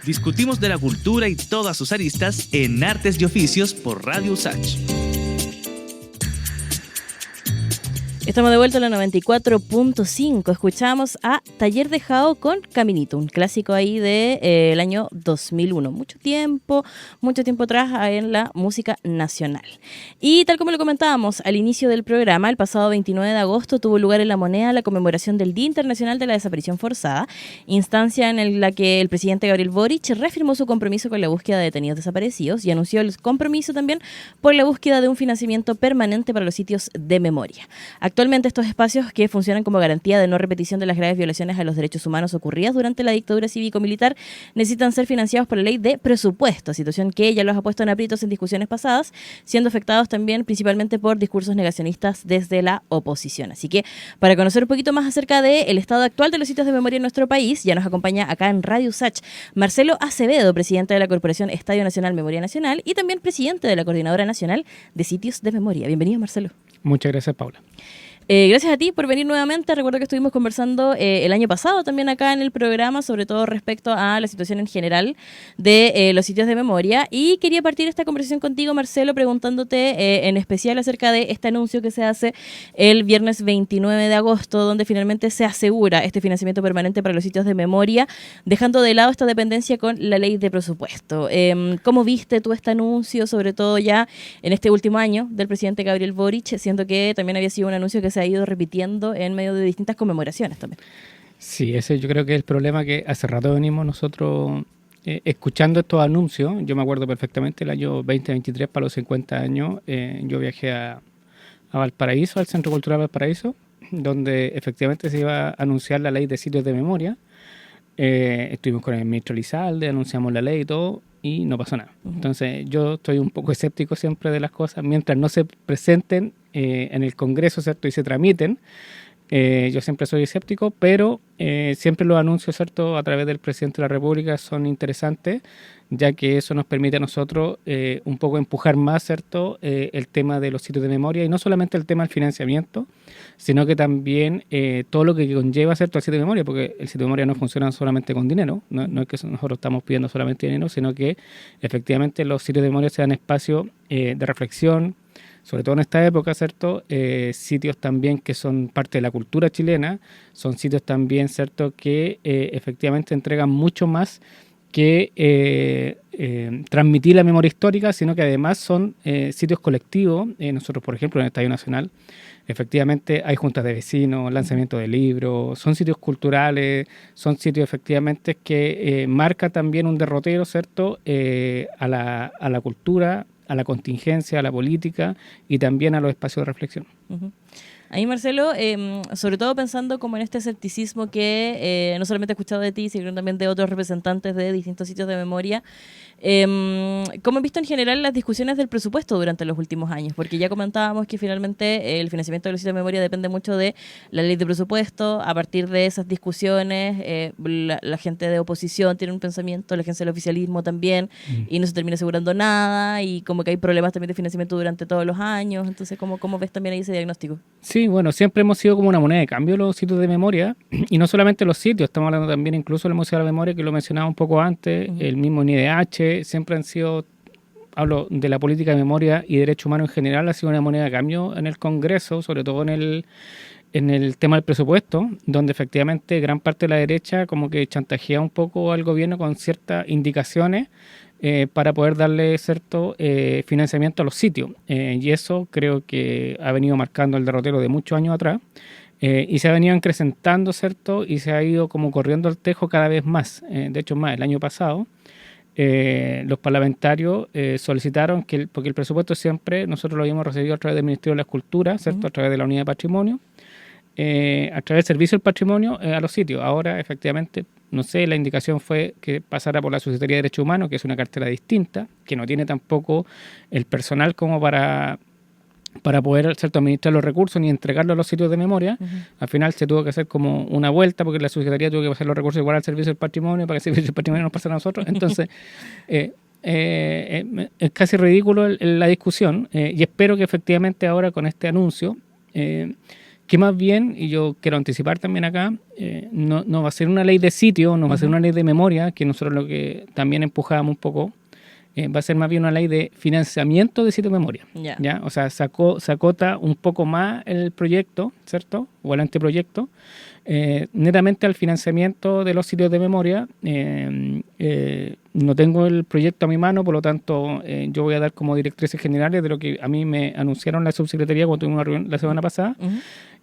Discutimos de la cultura y todas sus aristas en Artes y Oficios por Radio USACH. Estamos de vuelta a la 94.5. Escuchamos a Taller de Jao con Caminito, un clásico ahí del año 2001. Mucho tiempo atrás en la música nacional. Y tal como lo comentábamos al inicio del programa, el pasado 29 de agosto tuvo lugar en La Moneda la conmemoración del Día Internacional de la Desaparición Forzada, instancia en la que el presidente Gabriel Boric reafirmó su compromiso con la búsqueda de detenidos desaparecidos y anunció el compromiso también por la búsqueda de un financiamiento permanente para los sitios de memoria. Actualmente estos espacios, que funcionan como garantía de no repetición de las graves violaciones a los derechos humanos ocurridas durante la dictadura cívico-militar, necesitan ser financiados por la ley de presupuesto, situación que ya los ha puesto en aprietos en discusiones pasadas, siendo afectados también principalmente por discursos negacionistas desde la oposición. Así que para conocer un poquito más acerca del estado actual de los sitios de memoria en nuestro país, ya nos acompaña acá en Radio USACH Marcelo Acevedo, presidente de la Corporación Estadio Nacional Memoria Nacional y también presidente de la Coordinadora Nacional de Sitios de Memoria. Bienvenido, Marcelo. Muchas gracias, Paula. Gracias a ti por venir nuevamente. Recuerdo que estuvimos conversando el año pasado también acá en el programa, sobre todo respecto a la situación en general de los sitios de memoria. Y quería partir esta conversación contigo, Marcelo, preguntándote en especial acerca de este anuncio que se hace el viernes 29 de agosto, donde finalmente se asegura este financiamiento permanente para los sitios de memoria, dejando de lado esta dependencia con la ley de presupuesto. ¿Cómo viste tú este anuncio, sobre todo ya en este último año del presidente Gabriel Boric, siendo que también había sido un anuncio que se ha ido repitiendo en medio de distintas conmemoraciones también? Sí, ese yo creo que es el problema que hace rato venimos nosotros escuchando estos anuncios. Yo me acuerdo perfectamente el año 2023, para los 50 años, yo viajé a Valparaíso, al Centro Cultural Valparaíso, donde efectivamente se iba a anunciar la ley de sitios de memoria. Estuvimos con el ministro Lizalde, anunciamos la ley y todo, y no pasó nada. Entonces yo estoy un poco escéptico siempre de las cosas, mientras no se presenten en el Congreso, ¿cierto? Y se tramiten. Yo siempre soy escéptico, pero siempre los anuncios, ¿cierto?, a través del presidente de la República son interesantes, ya que eso nos permite a nosotros un poco empujar más, ¿cierto?, el tema de los sitios de memoria, y no solamente el tema del financiamiento, sino que también todo lo que conlleva, ¿cierto?, el sitio de memoria, porque el sitio de memoria no funciona solamente con dinero, no es que nosotros estamos pidiendo solamente dinero, sino que efectivamente los sitios de memoria sean espacios de reflexión, sobre todo en esta época, ¿cierto? Sitios también que son parte de la cultura chilena, son sitios también, ¿cierto?, que efectivamente entregan mucho más que transmitir la memoria histórica, sino que además son sitios colectivos. Nosotros, por ejemplo, en el Estadio Nacional, efectivamente hay juntas de vecinos, lanzamiento de libros, son sitios culturales, son sitios efectivamente que marca también un derrotero, ¿cierto?, a la cultura, a la contingencia, a la política y también a los espacios de reflexión. Uh-huh. Ahí, Marcelo, sobre todo pensando como en este escepticismo que no solamente he escuchado de ti, sino también de otros representantes de distintos sitios de memoria, ¿cómo han visto en general las discusiones del presupuesto durante los últimos años? Porque ya comentábamos que finalmente el financiamiento de los sitios de memoria depende mucho de la ley de presupuesto. A partir de esas discusiones, la gente de oposición tiene un pensamiento, la gente del oficialismo también, y no se termina asegurando nada, y como que hay problemas también de financiamiento durante todos los años. Entonces, ¿cómo ves también ahí ese diagnóstico? Sí, bueno, siempre hemos sido como una moneda de cambio los sitios de memoria, y no solamente los sitios, estamos hablando también incluso del Museo de la Memoria, que lo mencionaba un poco antes, el mismo NIDH, siempre han sido, hablo de la política de memoria y derecho humano en general, ha sido una moneda de cambio en el Congreso, sobre todo en el tema del presupuesto, donde efectivamente gran parte de la derecha como que chantajea un poco al gobierno con ciertas indicaciones para poder darle cierto financiamiento a los sitios. Y eso creo que ha venido marcando el derrotero de muchos años atrás. Y se ha venido acrecentando, ¿cierto? Y se ha ido como corriendo al tejo cada vez más. De hecho, más el año pasado, los parlamentarios solicitaron porque el presupuesto siempre nosotros lo habíamos recibido a través del Ministerio de la Escultura, ¿cierto? A través de la Unidad de Patrimonio, a través del Servicio del Patrimonio a los sitios. Ahora, efectivamente, no sé, la indicación fue que pasara por la Subsecretaría de Derechos Humanos, que es una cartera distinta, que no tiene tampoco el personal como para poder, ¿cierto?, administrar los recursos ni entregarlos a los sitios de memoria. Al final se tuvo que hacer como una vuelta, porque la Subsecretaría tuvo que pasar los recursos igual al Servicio del Patrimonio, para que el Servicio del Patrimonio nos pasara a nosotros. Entonces, es casi ridículo la discusión, y espero que efectivamente ahora con este anuncio que más bien, y yo quiero anticipar también acá, no va a ser una ley de sitio, no va a ser una ley de memoria, que nosotros lo que también empujábamos un poco, va a ser más bien una ley de financiamiento de sitio de memoria. ¿Ya? O sea, se acota un poco más el proyecto, ¿cierto? O el anteproyecto, netamente al financiamiento de los sitios de memoria. No tengo el proyecto a mi mano, por lo tanto, yo voy a dar como directrices generales de lo que a mí me anunciaron la subsecretaría cuando tuvimos una reunión la semana pasada,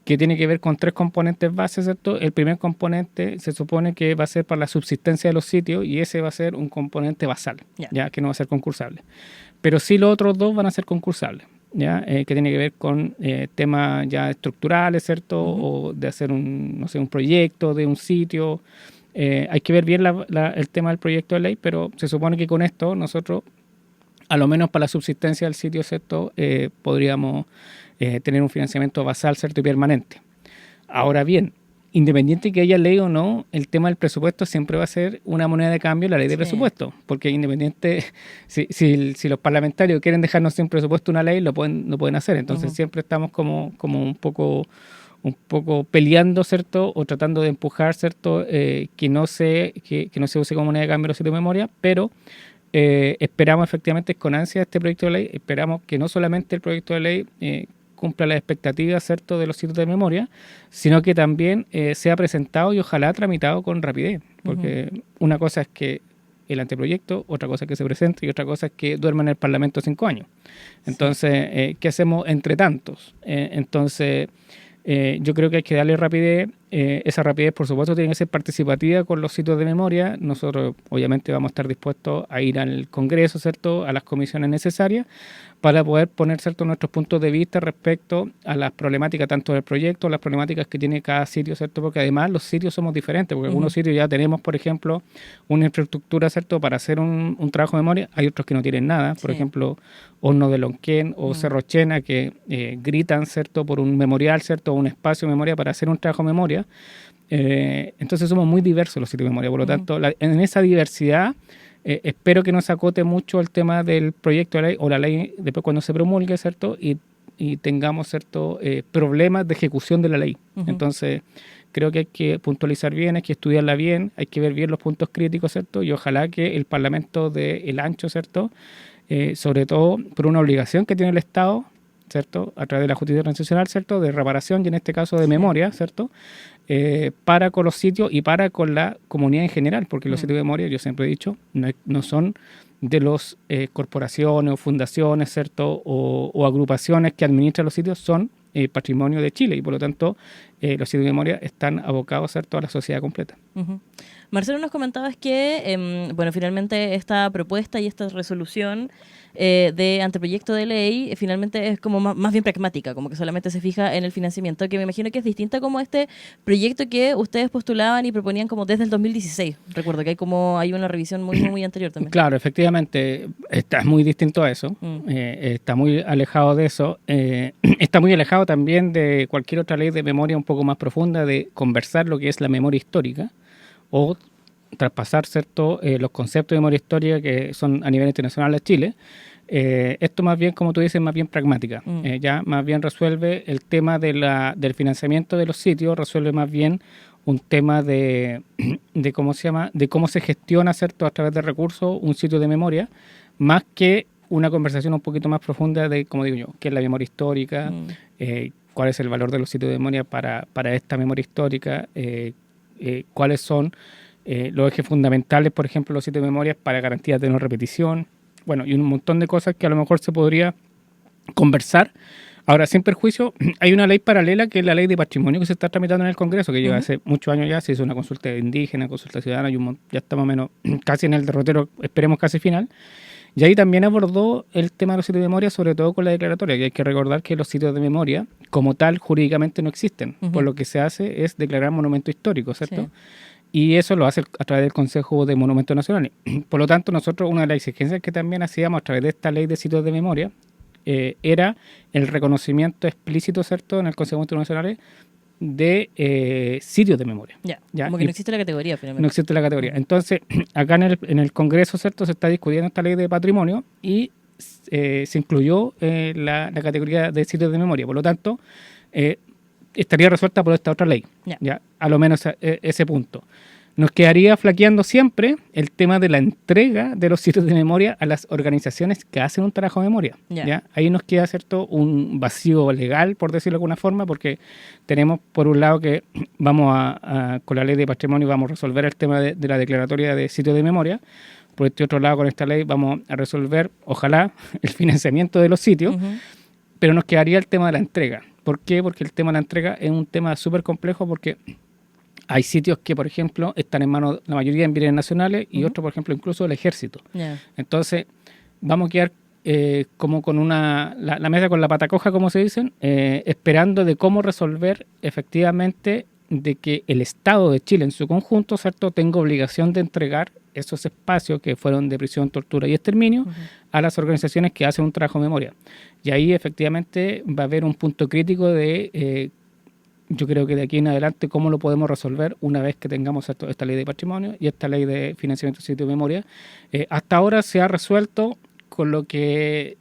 que tiene que ver con 3 componentes bases, ¿cierto? El primer componente se supone que va a ser para la subsistencia de los sitios y ese va a ser un componente basal, ya que no va a ser concursable. Pero sí los otros 2 van a ser concursables, ¿ya? Que tiene que ver con temas ya estructurales, ¿cierto? O de hacer un proyecto de un sitio. Hay que ver bien el tema del proyecto de ley, pero se supone que con esto nosotros, a lo menos para la subsistencia del sitio, ¿cierto? Podríamos tener un financiamiento basal, ¿cierto? Y permanente. Ahora bien, independiente que haya ley o no, el tema del presupuesto siempre va a ser una moneda de cambio, la ley de presupuesto, porque independiente, si los parlamentarios quieren dejarnos sin presupuesto una ley, lo pueden hacer. Entonces siempre estamos como un poco peleando, ¿cierto? O tratando de empujar, ¿cierto? Que no se use como moneda de cambio los sitios de memoria, pero esperamos efectivamente con ansia este proyecto de ley, esperamos que no solamente el proyecto de ley cumpla las expectativas, ¿cierto?, de los sitios de memoria, sino que también sea presentado y ojalá tramitado con rapidez, porque una cosa es que el anteproyecto, otra cosa es que se presente y otra cosa es que duerma en el Parlamento 5 años. Entonces, ¿qué hacemos entre tantos? Yo creo que hay que darle rapidez. Esa rapidez, por supuesto, tiene que ser participativa con los sitios de memoria. Nosotros, obviamente, vamos a estar dispuestos a ir al Congreso, ¿cierto?, a las comisiones necesarias para poder poner, ¿cierto?, nuestros puntos de vista respecto a las problemáticas tanto del proyecto, las problemáticas que tiene cada sitio, ¿cierto? Porque además los sitios somos diferentes, porque algunos sitios ya tenemos, por ejemplo, una infraestructura, ¿cierto?, para hacer un trabajo de memoria. Hay otros que no tienen nada, por ejemplo, Horno de Lonquén o Cerro Chena, que gritan, ¿cierto?, por un memorial, ¿cierto?, un espacio de memoria para hacer un trabajo de memoria. Entonces somos muy diversos los sitios de memoria, por lo tanto, en esa diversidad espero que no se acote mucho el tema del proyecto de ley o la ley después cuando se promulgue, ¿cierto? Y tengamos, ¿cierto?, problemas de ejecución de la ley. Entonces, creo que hay que puntualizar bien, hay que estudiarla bien, hay que ver bien los puntos críticos, ¿cierto? Y ojalá que el Parlamento dé el ancho, ¿cierto? Sobre todo por una obligación que tiene el Estado, ¿cierto?, a través de la justicia transicional, ¿cierto?, de reparación y en este caso de memoria, ¿cierto?, para con los sitios y para con la comunidad en general, porque los sitios de memoria, yo siempre he dicho, no son de los corporaciones o fundaciones, ¿cierto?, o agrupaciones que administran los sitios, son patrimonio de Chile y por lo tanto los sitios de memoria están abocados, ¿cierto?, a la sociedad completa. Marcelo, nos comentabas que, finalmente esta propuesta y esta resolución de anteproyecto de ley finalmente es como más bien pragmática, como que solamente se fija en el financiamiento, que me imagino que es distinta como este proyecto que ustedes postulaban y proponían como desde el 2016. Recuerdo que hay una revisión muy anterior también. Claro, efectivamente, está muy distinto a eso, está muy alejado de eso, está muy alejado también de cualquier otra ley de memoria un poco más profunda, de conversar lo que es la memoria histórica o traspasar, ¿cierto?, los conceptos de memoria histórica que son a nivel internacional de Chile. Esto más bien, como tú dices, más bien pragmática. Ya más bien resuelve el tema del financiamiento de los sitios, resuelve más bien un tema de cómo se gestiona, ¿cierto?, a través de recursos un sitio de memoria, más que una conversación un poquito más profunda de, como digo yo, qué es la memoria histórica, cuál es el valor de los sitios de memoria para esta memoria histórica, cuáles son los ejes fundamentales, por ejemplo, los sitios de memoria para garantías de no repetición, bueno, y un montón de cosas que a lo mejor se podría conversar. Ahora, sin perjuicio, hay una ley paralela que es la ley de patrimonio que se está tramitando en el Congreso, que lleva hace muchos años ya, se hizo una consulta indígena, consulta ciudadana, ya estamos menos casi en el derrotero, esperemos casi final. Y ahí también abordó el tema de los sitios de memoria, sobre todo con la declaratoria, que hay que recordar que los sitios de memoria, como tal, jurídicamente no existen. Por lo que se hace es declarar monumento histórico, ¿cierto? Sí. Y eso lo hace a través del Consejo de Monumentos Nacionales. Por lo tanto, nosotros, una de las exigencias que también hacíamos a través de esta ley de sitios de memoria, era el reconocimiento explícito, ¿cierto?, en el Consejo de Monumentos Nacionales de sitios de memoria. ¿Ya? Como que no existe la categoría, finalmente. No existe la categoría. Entonces, acá en el Congreso, ¿cierto?, se está discutiendo esta ley de patrimonio y se incluyó la categoría de sitios de memoria. Por lo tanto, estaría resuelta por esta otra ley, Ya. ¿ya? A lo menos ese punto. Nos quedaría flaqueando siempre el tema de la entrega de los sitios de memoria a las organizaciones que hacen un trabajo de memoria. Ya. ¿Ya? Ahí nos queda, ¿cierto?, un vacío legal, por decirlo de alguna forma, porque tenemos, por un lado, que vamos con la ley de patrimonio vamos a resolver el tema de la declaratoria de sitios de memoria. Por este otro lado, con esta ley vamos a resolver, ojalá, el financiamiento de los sitios, Ujú. pero nos quedaría el tema de la entrega. ¿Por qué? Porque el tema de la entrega es un tema súper complejo porque hay sitios que, por ejemplo, están en manos, la mayoría en bienes nacionales y otros, por ejemplo, incluso del ejército. Ya. Entonces, vamos a quedar como con la mesa con la pata coja, como se dicen, esperando de cómo resolver efectivamente de que el Estado de Chile en su conjunto, ¿cierto?, tenga obligación de entregar esos espacios que fueron de prisión, tortura y exterminio a las organizaciones que hacen un trabajo de memoria. Y ahí efectivamente va a haber un punto crítico de yo creo que de aquí en adelante cómo lo podemos resolver una vez que tengamos esta ley de patrimonio y esta ley de financiamiento de sitio de memoria. Hasta ahora se ha resuelto con lo que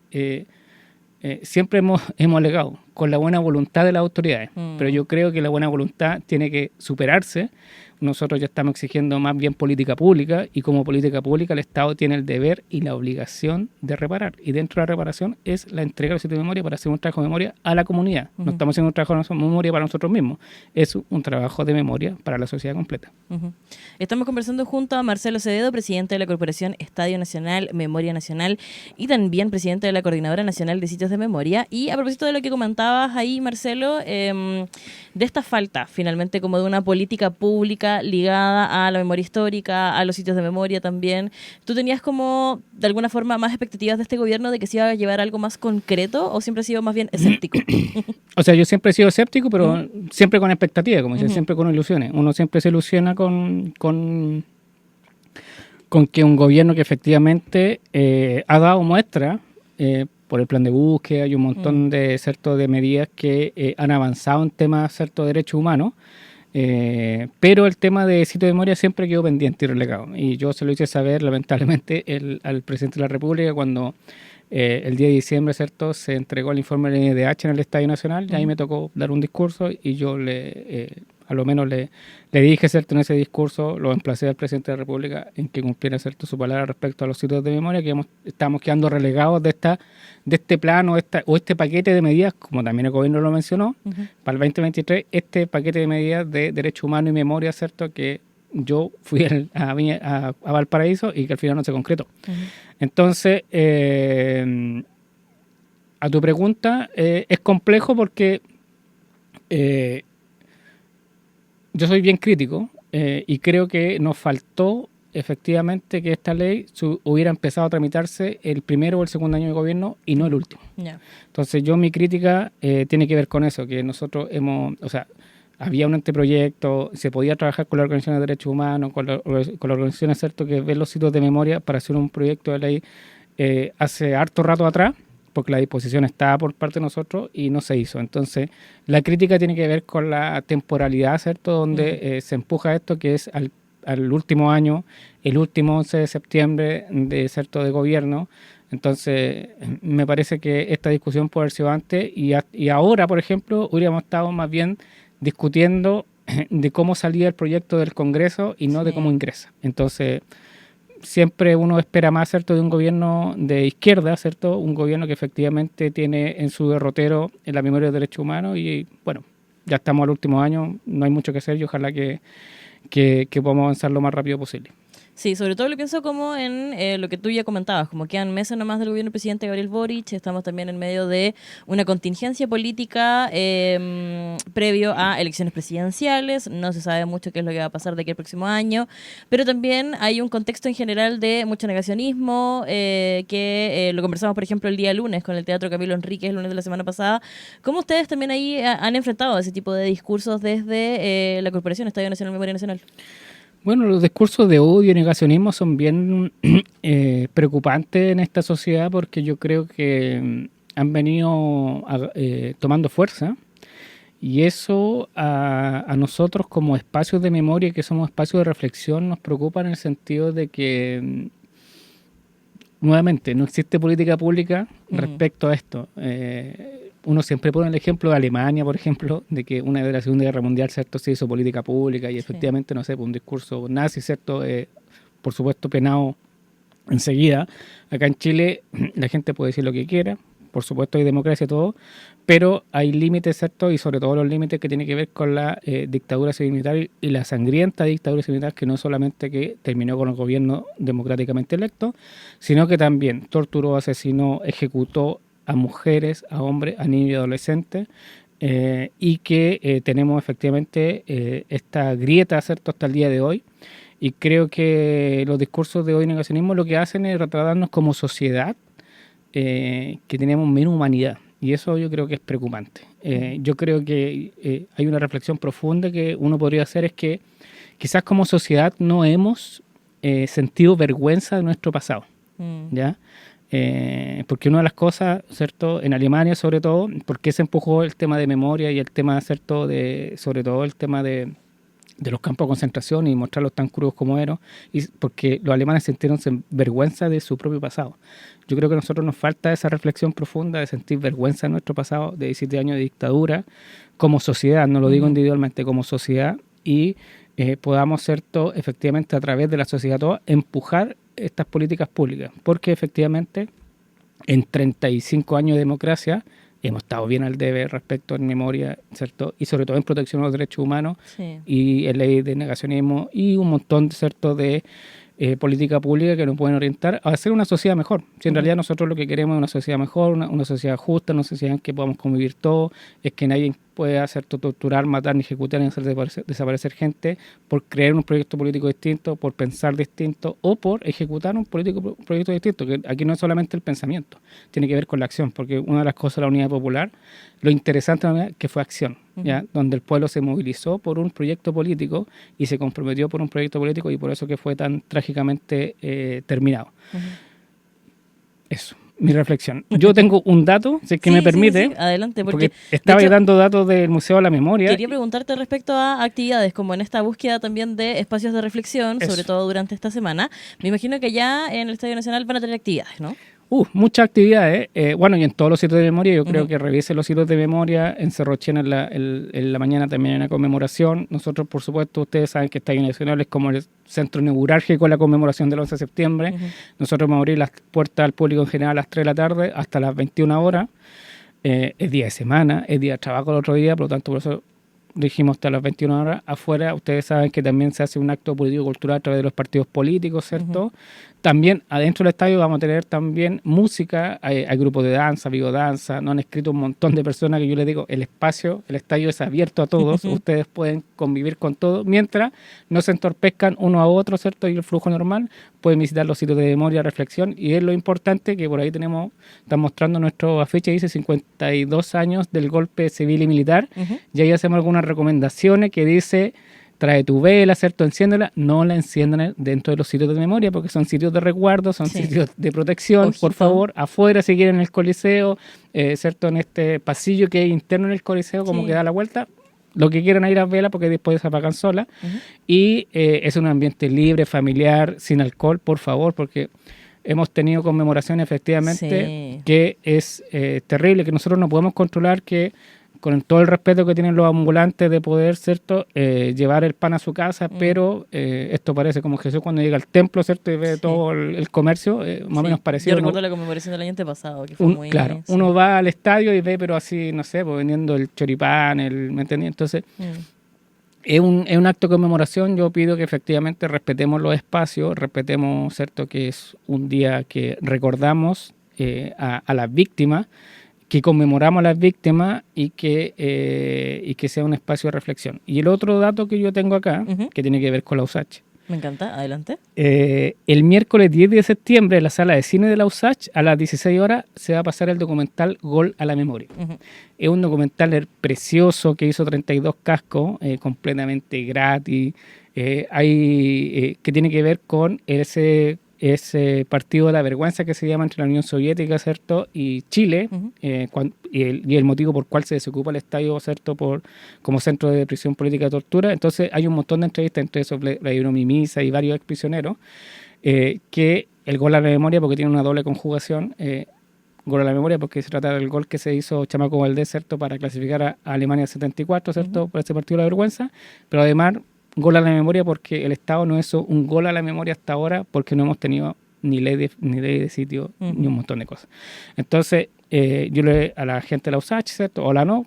siempre hemos alegado, con la buena voluntad de las autoridades. Pero yo creo que la buena voluntad tiene que superarse. Nosotros ya estamos exigiendo más bien política pública y como política pública el Estado tiene el deber y la obligación de reparar. Y dentro de la reparación es la entrega del sitio de memoria para hacer un trabajo de memoria a la comunidad. No estamos haciendo un trabajo de memoria para nosotros mismos, es un trabajo de memoria para la sociedad completa. Ujú. Estamos conversando junto a Marcelo Acevedo, presidente de la Corporación Estadio Nacional, Memoria Nacional y también presidente de la Coordinadora Nacional de Sitios de Memoria. Y a propósito de lo que comentabas ahí, Marcelo, de esta falta finalmente como de una política pública ligada a la memoria histórica, a los sitios de memoria también. ¿Tú tenías como de alguna forma más expectativas de este gobierno de que se iba a llevar algo más concreto o siempre has sido más bien escéptico? O sea, yo siempre he sido escéptico, pero siempre con expectativa, como dicen, siempre con ilusiones. Uno siempre se ilusiona con que un gobierno que efectivamente ha dado muestra por el plan de búsqueda y un montón de, ¿cierto?, de medidas que han avanzado en temas, ¿cierto?, de derechos humanos. Pero el tema de sitio de memoria siempre quedó pendiente y relegado. Y yo se lo hice saber, lamentablemente, al presidente de la República cuando el 10 de diciembre, ¿cierto?, se entregó el informe del INDH en el Estadio Nacional y ahí me tocó dar un discurso y yo a lo menos le dije, ¿cierto?, en ese discurso, lo emplacé al presidente de la República en que cumpliera, ¿cierto?, su palabra respecto a los sitios de memoria, que estábamos quedando relegados de este plan o este paquete de medidas, como también el gobierno lo mencionó, para el 2023, este paquete de medidas de derechos humanos y memoria, ¿cierto?, que yo fui a Valparaíso y que al final no se concretó. Entonces, a tu pregunta, es complejo porque yo soy bien crítico y creo que nos faltó efectivamente que esta ley hubiera empezado a tramitarse el primero o el segundo año de gobierno y no el último. Yeah. Entonces mi crítica tiene que ver con eso, que nosotros había un anteproyecto, se podía trabajar con las organizaciones de derechos humanos, con las organizaciones, ¿cierto?, que ven los sitios de memoria para hacer un proyecto de ley hace harto rato atrás, porque la disposición estaba por parte de nosotros y no se hizo. Entonces, la crítica tiene que ver con la temporalidad, ¿cierto?, donde se empuja esto, que es al último año, el último 11 de septiembre de gobierno. Entonces, me parece que esta discusión puede haber sido antes y ahora, por ejemplo, hubiéramos estado más bien discutiendo de cómo salía el proyecto del Congreso y no de cómo ingresa. Entonces, siempre uno espera más, ¿cierto?, de un gobierno de izquierda, ¿cierto?, un gobierno que efectivamente tiene en su derrotero en la memoria de derechos humanos y, bueno, ya estamos al último año, no hay mucho que hacer y ojalá que podamos avanzar lo más rápido posible. Sí, sobre todo lo pienso como en lo que tú ya comentabas, como quedan meses nomás del gobierno del presidente Gabriel Boric, estamos también en medio de una contingencia política previo a elecciones presidenciales, no se sabe mucho qué es lo que va a pasar de aquí al próximo año, pero también hay un contexto en general de mucho negacionismo, que lo conversamos por ejemplo el día lunes con el Teatro Camilo Enríquez, el lunes de la semana pasada. ¿Cómo ustedes también ahí han enfrentado ese tipo de discursos desde la Corporación Estadio Nacional Memoria Nacional? Bueno, los discursos de odio y negacionismo son bien preocupantes en esta sociedad porque yo creo que han venido tomando fuerza y eso a nosotros como espacios de memoria, que somos espacios de reflexión, nos preocupa en el sentido de que nuevamente no existe política pública respecto a esto. uno siempre pone el ejemplo de Alemania, por ejemplo, de que una de la Segunda Guerra Mundial, ¿cierto?, se hizo política pública y efectivamente, no sé, un discurso nazi, ¿cierto?, por supuesto penado enseguida. Acá en Chile la gente puede decir lo que quiera, por supuesto hay democracia y todo, pero hay límites, ¿cierto? Y sobre todo los límites que tienen que ver con la dictadura civil-militar y la sangrienta dictadura civil-militar, que no solamente que terminó con el gobierno democráticamente electo, sino que también torturó, asesinó, ejecutó a mujeres, a hombres, a niños y adolescentes, y que tenemos efectivamente esta grieta, ¿cierto?, hasta el día de hoy. Y creo que los discursos de hoy negacionismo lo que hacen es retratarnos como sociedad que tenemos menos humanidad. Y eso yo creo que es preocupante. Yo creo que hay una reflexión profunda que uno podría hacer, es que quizás como sociedad no hemos sentido vergüenza de nuestro pasado, ¿ya? Porque una de las cosas, ¿cierto?, en Alemania sobre todo, porque se empujó el tema de memoria y el tema, ¿cierto?, sobre todo el tema de los campos de concentración y mostrarlos tan crudos como eran, y porque los alemanes sintieron vergüenza de su propio pasado. Yo creo que a nosotros nos falta esa reflexión profunda de sentir vergüenza de nuestro pasado, de 17 años de dictadura, como sociedad, no lo digo individualmente, como sociedad, y podamos, ¿cierto?, efectivamente a través de la sociedad toda, empujar estas políticas públicas, porque efectivamente en 35 años de democracia hemos estado bien al debe respecto en memoria, ¿cierto?, y sobre todo en protección de los derechos humanos, y en ley de negacionismo y un montón, ¿cierto?, de política pública que nos pueden orientar a hacer una sociedad mejor. Si en realidad nosotros lo que queremos es una sociedad mejor, una sociedad justa, una sociedad en que podamos convivir todos, es que nadie pueda hacer torturar, matar, ni ejecutar, ni hacer desaparecer gente por crear un proyecto político distinto, por pensar distinto o por ejecutar un proyecto distinto, que aquí no es solamente el pensamiento, tiene que ver con la acción, porque una de las cosas de la Unidad Popular, lo interesante de la Unidad, que fue acción, ¿ya? Donde el pueblo se movilizó por un proyecto político y se comprometió por un proyecto político, y por eso que fue tan trágicamente terminado. Eso, mi reflexión. Yo tengo un dato, si es que me permite. Sí, adelante, porque estaba dando datos del Museo de la Memoria. Quería preguntarte respecto a actividades, como en esta búsqueda también de espacios de reflexión, sobre todo durante esta semana. Me imagino que ya en el Estadio Nacional van a tener actividades, ¿no? Muchas actividades. Bueno, y en todos los sitios de memoria, yo creo que revisen los sitios de memoria. En Cerro Chena en la mañana también hay una conmemoración. Nosotros, por supuesto, ustedes saben que Estadio Nacional es como el centro neurálgico de la conmemoración del 11 de septiembre. Nosotros vamos a abrir las puertas al público en general a las 3 de la tarde hasta las 21 horas. Es día de semana, es día de trabajo el otro día, por lo tanto, por eso dijimos hasta las 21 horas. Afuera, ustedes saben que también se hace un acto político-cultural a través de los partidos políticos, ¿cierto? También adentro del estadio vamos a tener también música, hay grupos de danza, biodanza, nos han escrito un montón de personas que yo les digo, el estadio es abierto a todos, ustedes pueden convivir con todo, mientras no se entorpezcan uno a otro, ¿cierto? Y el flujo normal, pueden visitar los sitios de memoria, reflexión, y es lo importante que por ahí están mostrando nuestro afiche, dice 52 años del golpe civil y militar, y ahí hacemos algunas recomendaciones que dice: trae tu vela, ¿cierto? Enciéndela, no la enciendan dentro de los sitios de memoria, porque son sitios de resguardo, son sitios de protección. Ojito. Por favor, afuera, si quieren, en el Coliseo, ¿cierto? En este pasillo que hay interno en el Coliseo, como que da la vuelta, lo que quieran ir a vela, porque después se apagan solas. Y es un ambiente libre, familiar, sin alcohol, por favor, porque hemos tenido conmemoraciones efectivamente que es terrible, que nosotros no podemos controlar, que con todo el respeto que tienen los ambulantes de poder, ¿cierto?, llevar el pan a su casa, pero esto parece como Jesús cuando llega al templo, ¿cierto?, y ve todo el comercio, más o menos parecido. Yo recuerdo la conmemoración del año antepasado, que fue muy... Claro, uno va al estadio y ve, pero así, no sé, pues vendiendo el choripán, ¿me entendí? Entonces, es un acto de conmemoración. Yo pido que efectivamente respetemos los espacios, respetemos, ¿cierto?, que es un día que recordamos a las víctimas, que conmemoramos a las víctimas y que sea un espacio de reflexión. Y el otro dato que yo tengo acá, que tiene que ver con la USACH. Me encanta, adelante. El miércoles 10 de septiembre en la sala de cine de la USACH a las 16 horas se va a pasar el documental Gol a la Memoria. Es un documental precioso que hizo 32 cascos, completamente gratis, que tiene que ver con ese partido de la vergüenza que se llama entre la Unión Soviética, ¿cierto?, y Chile, y el motivo por cual se desocupa el estadio, ¿cierto?, como centro de prisión política de tortura. Entonces hay un montón de entrevistas, entre esos Vladimir Mimisa y varios exprisioneros, que el Gol a la Memoria, porque tiene una doble conjugación, gol a la memoria, porque se trata del gol que se hizo Chamaco Valdés, ¿cierto?, para clasificar a Alemania 74, ¿cierto?, por ese partido de la vergüenza, pero además gol a la memoria porque el Estado no hizo un gol a la memoria hasta ahora, porque no hemos tenido ni ley de sitio, ni un montón de cosas. Entonces, yo le a la gente de la USACH, ¿cierto?, o la no,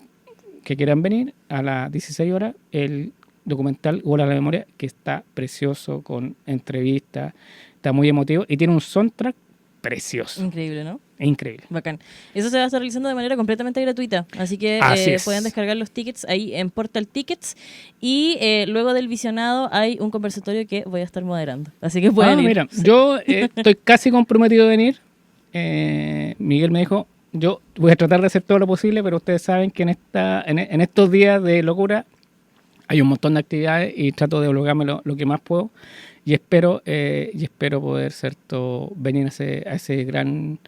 que quieran venir a las 16 horas, el documental Gol a la Memoria, que está precioso, con entrevistas, está muy emotivo y tiene un soundtrack precioso. Increíble, ¿no? Increíble. Bacán. Eso se va a estar realizando de manera completamente gratuita, así que pueden descargar los tickets ahí en Portal Tickets y luego del visionado hay un conversatorio que voy a estar moderando, así que pueden ir. Mira, yo estoy casi comprometido a venir. Miguel me dijo, yo voy a tratar de hacer todo lo posible, pero ustedes saben que en estos días de locura hay un montón de actividades y trato de bloquearme lo que más puedo y espero poder, ¿cierto?, venir a ese gran...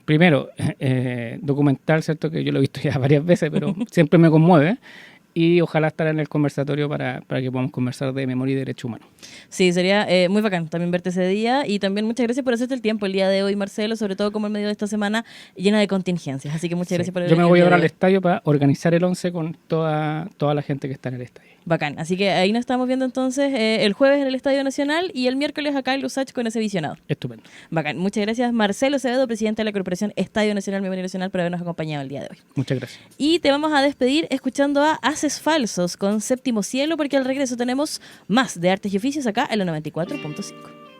primero, documental, ¿cierto?, que yo lo he visto ya varias veces, pero siempre me conmueve. Y ojalá estar en el conversatorio para que podamos conversar de memoria y derechos humanos. Sí, sería muy bacán también verte ese día. Y también muchas gracias por hacerte el tiempo el día de hoy, Marcelo, sobre todo como en medio de esta semana llena de contingencias. Así que muchas gracias por Yo me voy ahora al estadio para organizar el 11 con toda la gente que está en el estadio. Bacán. Así que ahí nos estamos viendo entonces el jueves en el Estadio Nacional y el miércoles acá en Lusach con ese visionado. Estupendo. Bacán. Muchas gracias, Marcelo Acevedo, presidente de la Corporación Estadio Nacional Memoria Nacional, por habernos acompañado el día de hoy. Muchas gracias. Y te vamos a despedir escuchando a Haces Falsos con Séptimo Cielo, porque al regreso tenemos más de Artes y Oficios acá en la 94.5.